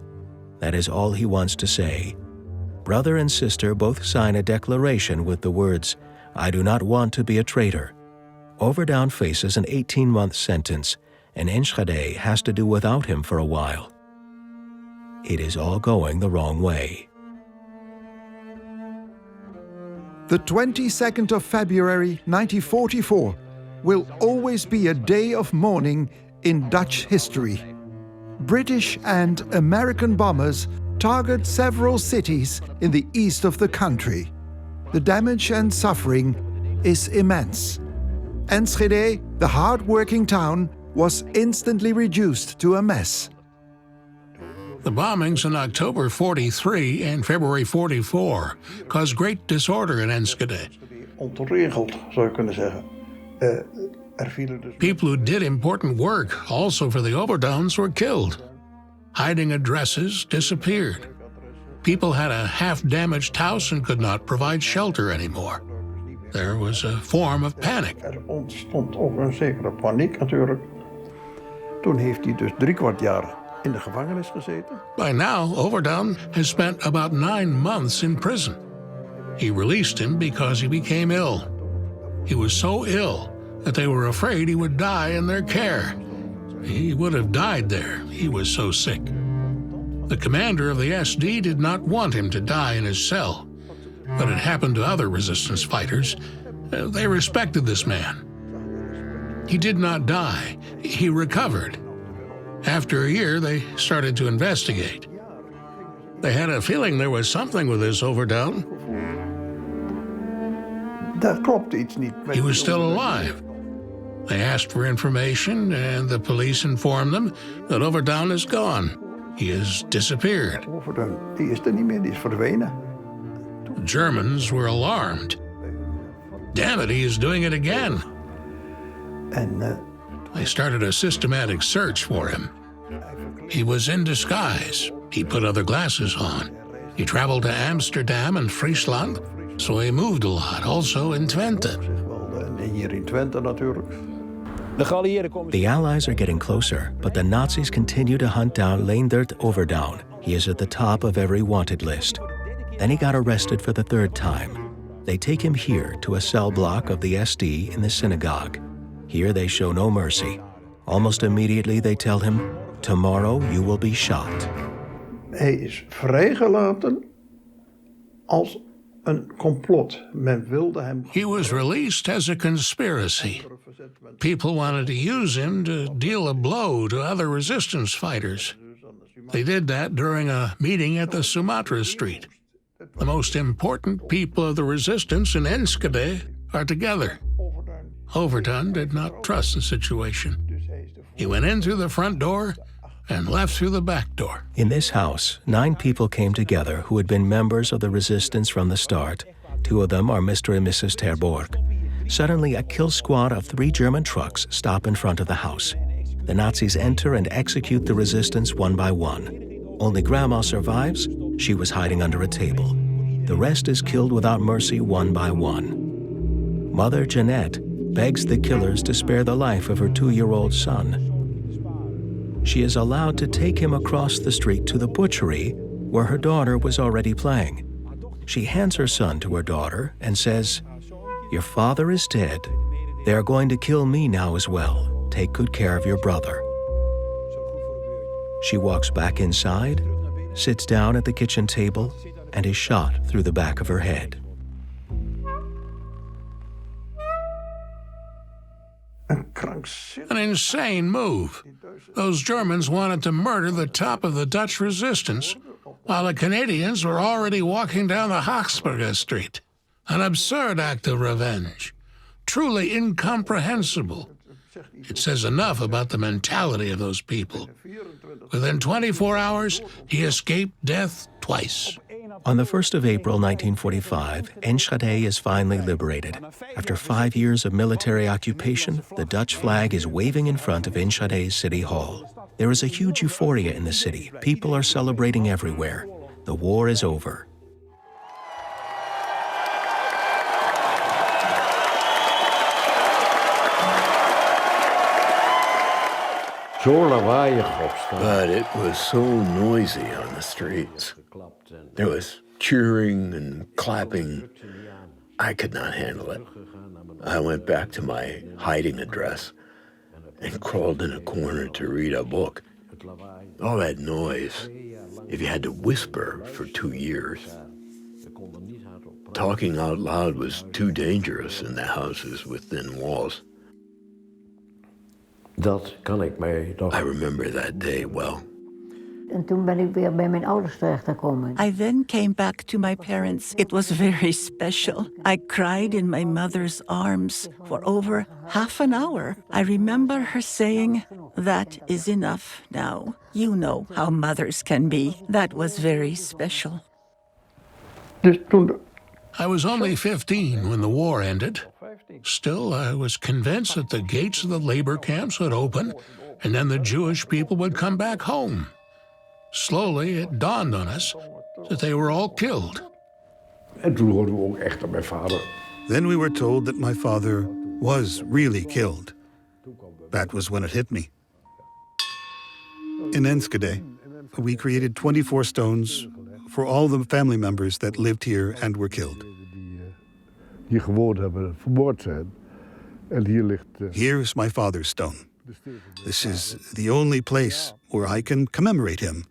That is all he wants to say. Brother and sister both sign a declaration with the words, "I do not want to be a traitor." Overdown faces an 18-month sentence, and Enschede has to do without him for a while. It is all going the wrong way. The 22nd of February 1944 will always be a day of mourning in Dutch history. British and American bombers target several cities in the east of the country. The damage and suffering is immense. Enschede, the hard-working town, was instantly reduced to a mess. The bombings in October 43 and February 44 caused great disorder in Enschede. Ontregeld, zou je kunnen zeggen. People who did important work, also for the Overdowns, were killed. Hiding addresses disappeared. People had a half-damaged house and could not provide shelter anymore. There was a form of panic. Ontstond ook een zekere paniek natuurlijk. Toen heeft hij dus 3/4 jaar in de gevangenis gezeten. By now, Overdown has spent about 9 months in prison. He released him because he became ill. He was so ill that they were afraid he would die in their care. He would have died there. He was so sick. The commander of the SD did not want him to die in his cell, but it happened to other resistance fighters. They respected this man. He did not die. He recovered. After a year, they started to investigate. They had a feeling there was something with this Overdown. Daar klopte iets niet. He was still alive. They asked for information, and the police informed them that Overdown is gone. He has disappeared. Overdown, die is er niet meer, die is verdwenen. The Germans were alarmed. Damn it, he is doing it again. They started a systematic search for him. He was in disguise. He put other glasses on. He traveled to Amsterdam and Friesland, so he moved a lot, also in Twente. Hier in Twente natuurlijk. The Allies are getting closer, but the Nazis continue to hunt down Leendert Overdown. He is at the top of every wanted list. Then he got arrested for the third time. They take him here to a cell block of the SD in the synagogue. Here they show no mercy. Almost immediately they tell him, "Tomorrow you will be shot." Hij is vrijgelaten als een complot. Men wilde hem... He was released as a conspiracy. People wanted to use him to deal a blow to other resistance fighters. They did that during a meeting at the Sumatra Street. The most important people of the resistance in Enschede are together. Overton did not trust the situation. He went in through the front door and left through the back door. In this house, 9 people came together who had been members of the resistance from the start. 2 of them are Mr. and Mrs. Terborg. Suddenly, a kill squad of 3 German trucks stop in front of the house. The Nazis enter and execute the resistance one by one. Only Grandma survives. She was hiding under a table. The rest is killed without mercy one by one. Mother Jeanette begs the killers to spare the life of her 2-year-old son. She is allowed to take him across the street to the butchery where her daughter was already playing. She hands her son to her daughter and says, "Your father is dead. They are going to kill me now as well. Take good care of your brother." She walks back inside, sits down at the kitchen table, and is shot through the back of her head. An insane move. Those Germans wanted to murder the top of the Dutch resistance, while the Canadians were already walking down the Haaksbergen Street. An absurd act of revenge. Truly incomprehensible. It says enough about the mentality of those people. Within 24 hours, he escaped death twice. On the 1st of April 1945, Enschede is finally liberated. After 5 years of military occupation, the Dutch flag is waving in front of Enschede's City Hall. There is a huge euphoria in the city. People are celebrating everywhere. The war is over. But it was so noisy on the streets. There was cheering and clapping. I could not handle it. I went back to my hiding address and crawled in a corner to read a book. All that noise, if you had to whisper for 2 years. Talking out loud was too dangerous in the houses with thin walls. I remember that day well. En toen ben ik weer bij mijn ouders terechtgekomen. I then came back to my parents. It was very special. I cried in my mother's arms for over half an hour. I remember her saying, "That is enough now." You know how mothers can be. That was very special. I was only 15 when the war ended. Still, I was convinced that the gates of the labor camps would open and then the Jewish people would come back home. Slowly, it dawned on us that they were all killed. Then we were told that my father was really killed. That was when it hit me. In Enschede, we created 24 stones for all the family members that lived here and were killed. Here's my father's stone. This is the only place where I can commemorate him.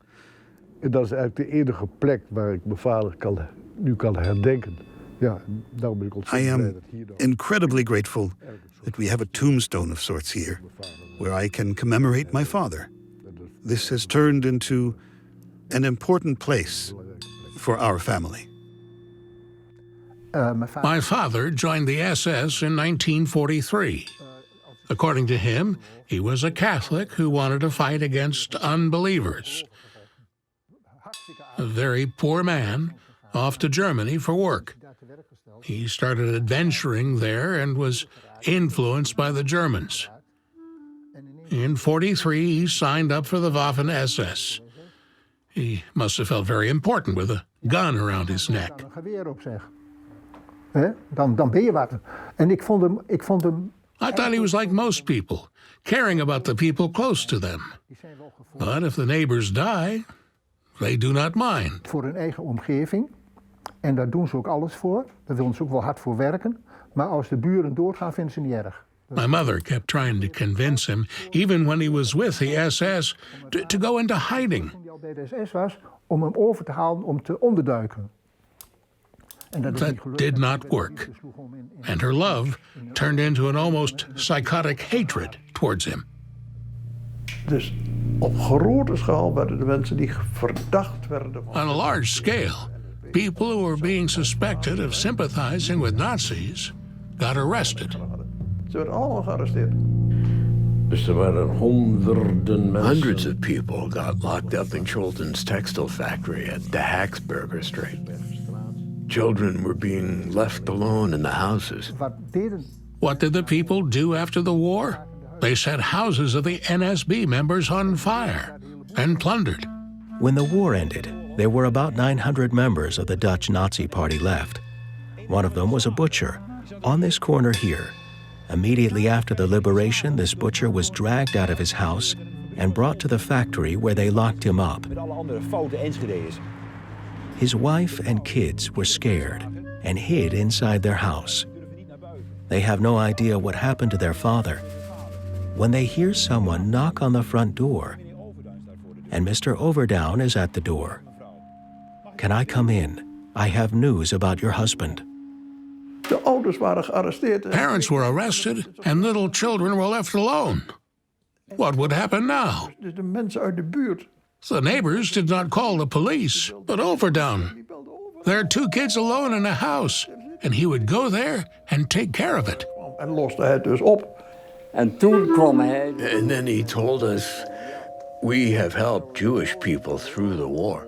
Dat is eigenlijk de enige plek waar ik mijn vader nu kan herdenken. Ja, daarom ben ik ontzettend blij dat hier... I am incredibly grateful that we have a tombstone of sorts here, where I can commemorate my father. This has turned into an important place for our family. My father joined the SS in 1943. According to him, he was a Catholic who wanted to fight against unbelievers. A very poor man, off to Germany for work. He started adventuring there and was influenced by the Germans. In 1943, he signed up for the Waffen-SS. He must have felt very important with a gun around his neck. Dan ben je wat. En ik vond hem... I thought he was like most people, caring about the people close to them. But if the neighbors die, they do not mind. Voor hun eigen omgeving. En daar doen ze ook alles voor. Daar willen ze ook wel hard voor werken. Maar als de buren doodgaan, vinden ze niet erg. My mother kept trying to convince him, even when he was with the SS, to go into hiding. Toen hij al bij de SS was, om hem over te halen om te onderduiken. That did not work, and her love turned into an almost psychotic hatred towards him. Dus op grote schaal werden de mensen die verdacht werden. On a large scale, people who were being suspected of sympathizing with Nazis got arrested. Ze werden allemaal gearresteerd. Dus er waren honderden mensen. Hundreds of people got locked up in Chulton's textile factory at the Hacksburger Street. Children were being left alone in the houses. What did the people do after the war? They set houses of the NSB members on fire and plundered. When the war ended, there were about 900 members of the Dutch Nazi Party left. One of them was a butcher, on this corner here. Immediately after the liberation, this butcher was dragged out of his house and brought to the factory where they locked him up. His wife and kids were scared and hid inside their house. They have no idea what happened to their father. When they hear someone knock on the front door, and Mr. Overdown is at the door. "Can I come in? I have news about your husband." De ouders waren gearresteerd. Parents were arrested and little children were left alone. What would happen now? Dus de mensen uit de buurt. The neighbors did not call the police, but Overdown. There are 2 kids alone in a house, and he would go there and take care of it. En loste het dus op. En toen kwam hij... And then he told us, we have helped Jewish people through the war.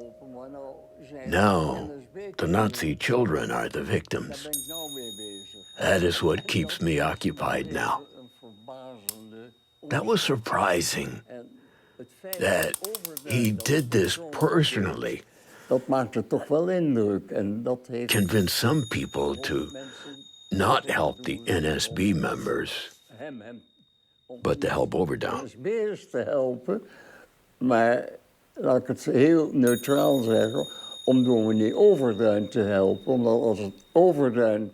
Now, the Nazi children are the victims. That is what keeps me occupied now. That was surprising, that he did this personally. Dat maakte toch wel indruk. En dat heeft... Convinced some people to not help the NSB members, but to help Overdown. NSB'ers te helpen, maar laat ik het heel neutraal zeggen, om dominee Overduin te helpen, omdat als het Overduin...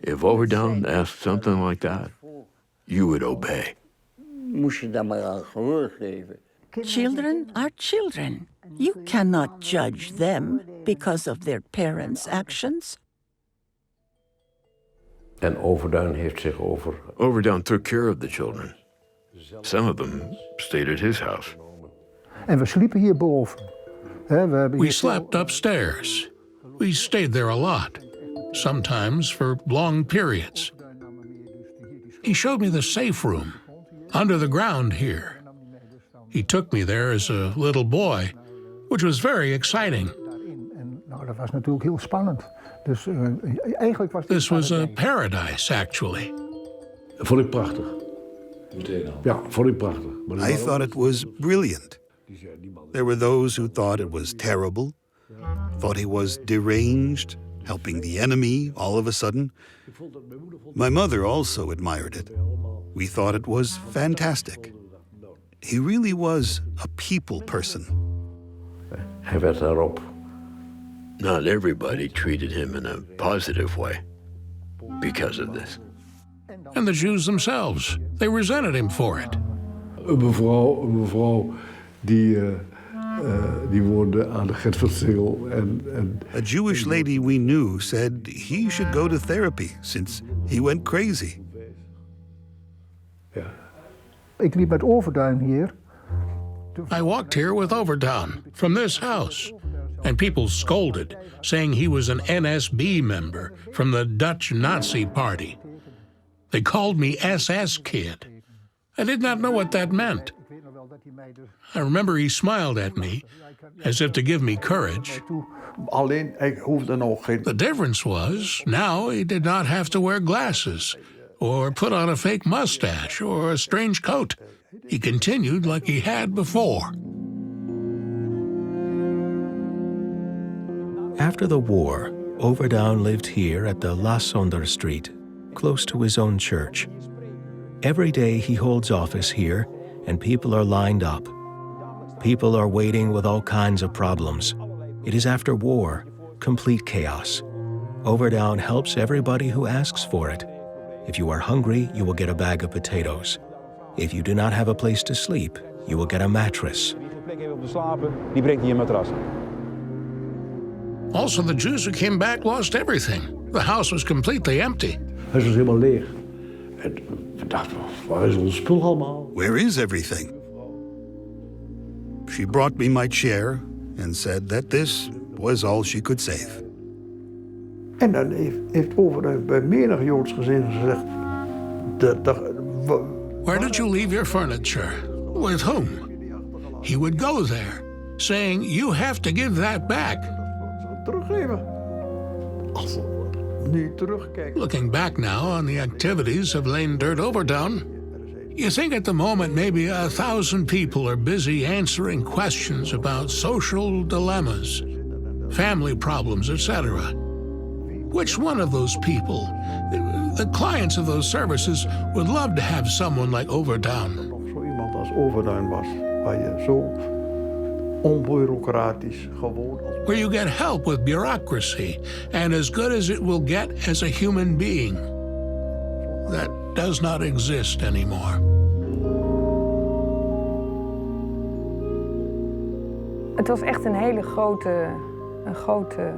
If Overdown asked something like that, you would obey. Moest je daar maar aan gehoor geven. Children are children. You cannot judge them because of their parents' actions. En Overduin heeft zich over... Overdown took care of the children. Some of them stayed at his house. En we sliepen hierboven. We slept upstairs. We stayed there a lot, sometimes for long periods. He showed me the safe room, under the ground here. He took me there as a little boy, which was very exciting. Dat was natuurlijk heel spannend. Dus eigenlijk was This was a paradise, actually. Vond ik prachtig. Ja, vond ik prachtig. I thought it was brilliant. There were those who thought it was terrible, thought he was deranged, helping the enemy all of a sudden. My mother also admired it. We thought it was fantastic. He really was a people person. Hij werd daarop. Not everybody treated him in a positive way because of this. And the Jews themselves, they resented him for it. Een mevrouw die woonde aan de Getversingel. A Jewish lady we knew said he should go to therapy since he went crazy. Ja. Ik liep met Overduin hier. I walked here with Overdown from this house, and people scolded, saying he was an NSB member from the Dutch Nazi Party. They called me SS Kid. I did not know what that meant. I remember he smiled at me, as if to give me courage. Alleen, hij hoefde nog geen... The difference was, now he did not have to wear glasses, or put on a fake mustache or a strange coat. He continued like he had before. After the war, Overdown lived here at the La Sonder Street, close to his own church. Every day he holds office here, and people are lined up. People are waiting with all kinds of problems. It is after war, complete chaos. Overdown helps everybody who asks for it. If you are hungry, you will get a bag of potatoes. If you do not have a place to sleep, you will get a mattress. Also, the Jews who came back lost everything. The house was completely empty. Hij was helemaal leeg. En we dachten, waar is ons spul allemaal? Where is everything? She brought me my chair and said that this was all she could save. En dan heeft Overduin bij menig Joods gezin gezegd... Where did you leave your furniture? With whom? He would go there, saying, you have to give that back. Looking back now on the activities of Leendert Overdown, you think at the moment maybe 1,000 people are busy answering questions about social dilemmas, family problems, etc. Which one of those people, the clients of those services, would love to have someone like Overdown? Zo iemand als Overduin was, waar je zo onbureaucratisch gewoon... Where you get help with bureaucracy and as good as it will get as a human being. That does not exist anymore. Het was echt een hele grote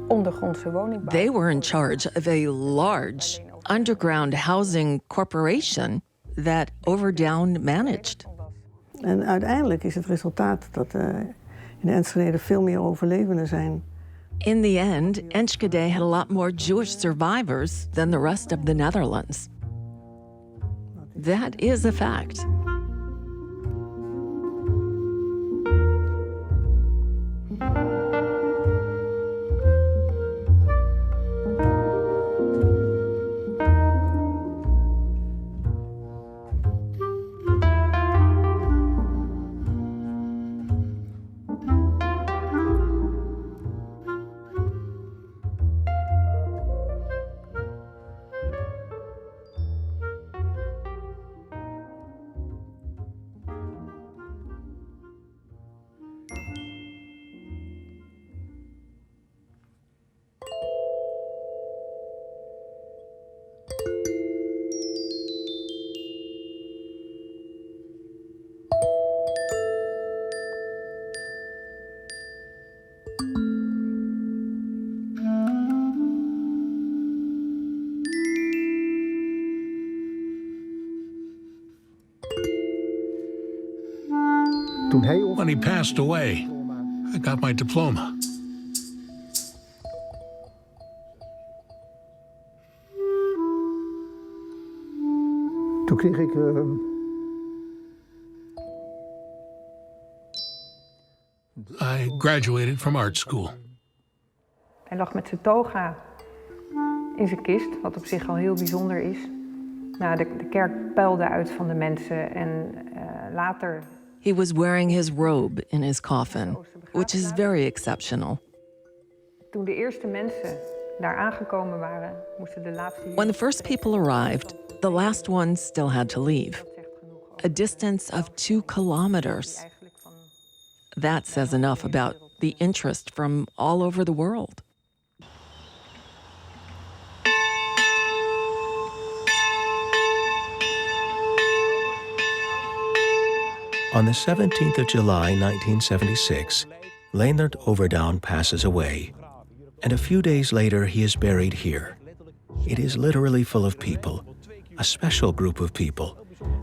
ondergrondse woningbouw. They were in charge of a large underground housing corporation that Overdown managed. En uiteindelijk is het resultaat dat in Enschede veel meer overlevenden zijn. In the end, Enschede had a lot more Jewish survivors than the rest of the Netherlands. That is a fact. When he passed away, I got my diploma. Toen kreeg ik... I graduated from art school. Hij lag met zijn toga in zijn kist, wat op zich al heel bijzonder is. Nou, de kerk puilde uit van de mensen en later... He was wearing his robe in his coffin, which is very exceptional. Toen de eerste mensen daar aangekomen waren, moesten de laatste... When the first people arrived, the last ones still had to leave. A distance of 2 kilometers. That says enough about the interest from all over the world. On the 17th of July, 1976, Leendert Overdown passes away, and a few days later he is buried here. It is literally full of people, a special group of people.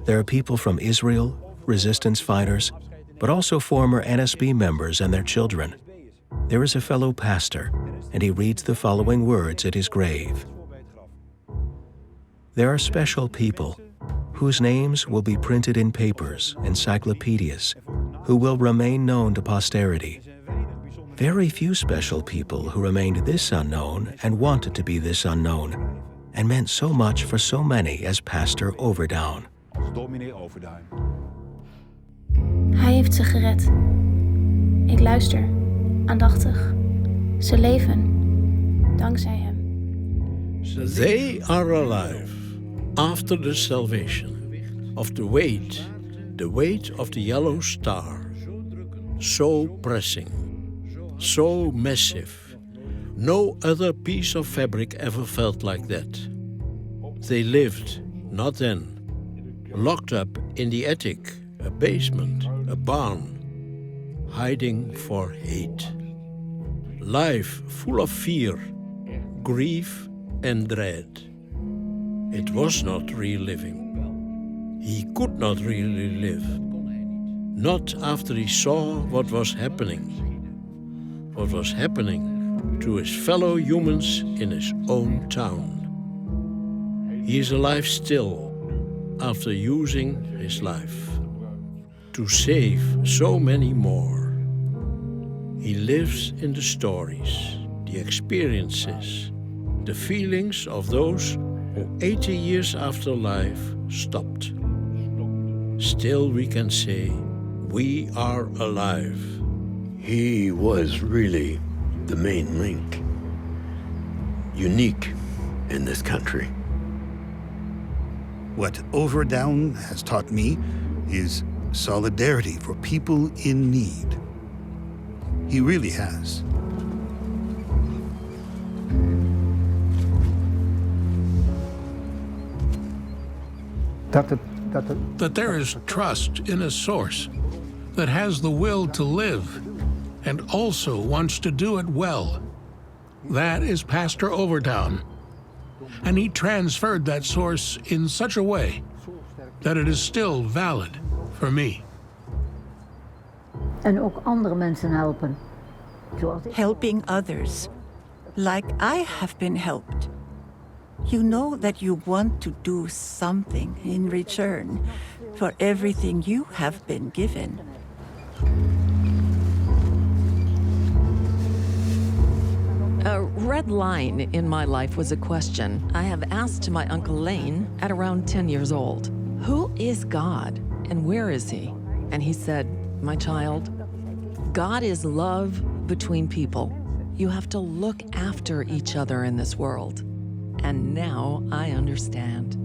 There are people from Israel, resistance fighters, but also former NSB members and their children. There is a fellow pastor, and he reads the following words at his grave. There are special people whose names will be printed in papers, encyclopedias, who will remain known to posterity. Very few special people who remained this unknown and wanted to be this unknown. and meant so much for so many as Pastor Overdown. Hij heeft ze gered. Ik luister, aandachtig. Ze leven, dankzij hem. They are alive after the salvation of the weight of the yellow star. So pressing, so massive. No other piece of fabric ever felt like that. They lived, not then, locked up in the attic, a basement, a barn, hiding for hate. Life full of fear, grief and dread. It was not real living. He could not really live. Not after he saw what was happening. What was happening to his fellow humans in his own town. He is alive still after using his life to save so many more. He lives in the stories, the experiences, the feelings of those who 80 years after life stopped. Still we can say, we are alive. He was really the main link. Unique in this country. What Overdown has taught me is solidarity for people in need. He really has. That there is trust in a source that has the will to live and also wants to do it well. That is Pastor Overdown. And he transferred that source in such a way that it is still valid for me. En ook andere mensen helpen. Helping others, like I have been helped. You know that you want to do something in return for everything you have been given. A red line in my life was a question I have asked my Uncle Lane at around 10 years old. Who is God and where is he? And he said, my child, God is love between people. You have to look after each other in this world. And now I understand.